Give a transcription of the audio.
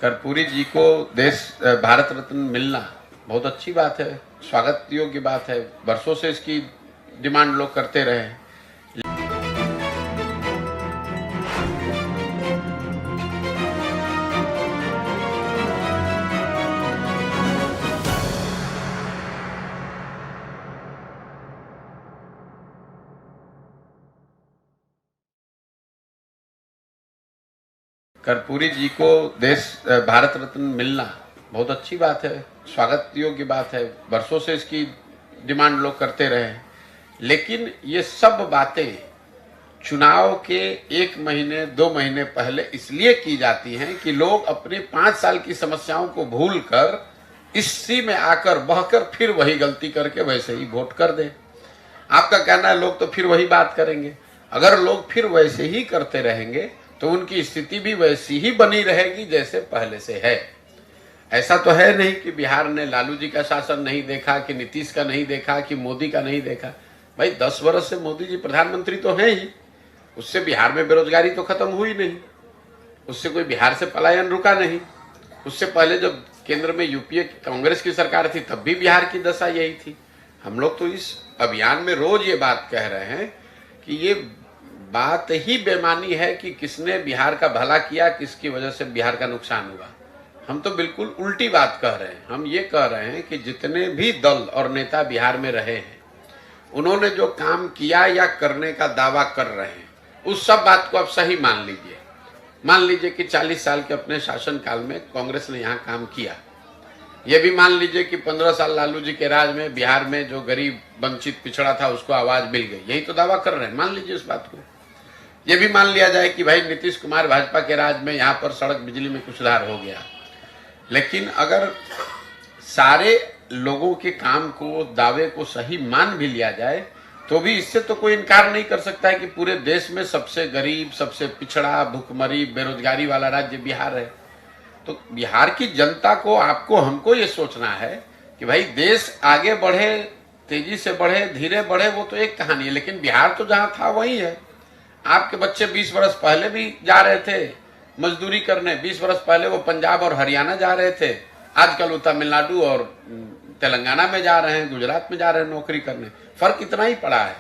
कर्पूरी जी को देश भारत रत्न मिलना बहुत अच्छी बात है, स्वागत योग्य बात है। वर्षों से इसकी डिमांड लोग करते रहे। कर्पूरी जी को देश भारत रत्न मिलना बहुत अच्छी बात है, स्वागत योग्य बात है। वर्षों से इसकी डिमांड लोग करते रहे। लेकिन ये सब बातें चुनाव के 1 महीने 2 महीने पहले इसलिए की जाती हैं कि लोग अपने 5 साल की समस्याओं को भूलकर इसी में आकर बहकर फिर वही गलती करके वैसे ही वोट कर दें। आपका कहना है लोग तो फिर वही बात करेंगे। अगर लोग फिर वैसे ही करते रहेंगे तो उनकी स्थिति भी वैसी ही बनी रहेगी जैसे पहले से है। ऐसा तो है नहीं कि बिहार ने लालू जी का शासन नहीं देखा, कि नीतीश का नहीं देखा, कि मोदी का नहीं देखा। भाई 10 वर्ष से मोदी जी प्रधानमंत्री तो हैं ही, उससे बिहार में बेरोजगारी तो खत्म हुई नहीं, उससे कोई बिहार से पलायन रुका नहीं। उससे पहले जब केंद्र में यूपीए कांग्रेस की सरकार थी तब भी बिहार की दशा यही थी। हम लोग तो इस अभियान में रोज ये बात कह रहे हैं कि ये बात ही बेमानी है कि किसने बिहार का भला किया, किसकी वजह से बिहार का नुकसान हुआ। हम तो बिल्कुल उल्टी बात कह रहे हैं। हम ये कह रहे हैं कि जितने भी दल और नेता बिहार में रहे हैं उन्होंने जो काम किया या करने का दावा कर रहे हैं उस सब बात को आप सही मान लीजिए। मान लीजिए कि 40 साल के अपने शासन काल में कांग्रेस ने यहाँ काम किया। ये भी मान लीजिए कि 15 साल लालू जी के राज में बिहार में जो गरीब वंचित पिछड़ा था उसको आवाज मिल गई। यही तो दावा कर रहे हैं, मान लीजिए इस बात को। ये भी मान लिया जाए कि भाई नीतीश कुमार भाजपा के राज में यहाँ पर सड़क बिजली में कुछ सुधार हो गया। लेकिन अगर सारे लोगों के काम को, दावे को सही मान भी लिया जाए तो भी इससे तो कोई इनकार नहीं कर सकता है कि पूरे देश में सबसे गरीब, सबसे पिछड़ा, भुखमरी, बेरोजगारी वाला राज्य बिहार है। तो बिहार की जनता को, आपको, हमको ये सोचना है कि भाई देश आगे बढ़े, तेजी से बढ़े, धीरे बढ़े, वो तो एक कहानी है, लेकिन बिहार तो जहां था वही है। आपके बच्चे 20 वर्ष पहले भी जा रहे थे मजदूरी करने, 20 वर्ष पहले वो पंजाब और हरियाणा जा रहे थे, आजकल वो तमिलनाडु और तेलंगाना में जा रहे हैं, गुजरात में जा रहे हैं नौकरी करने। फर्क इतना ही पड़ा है।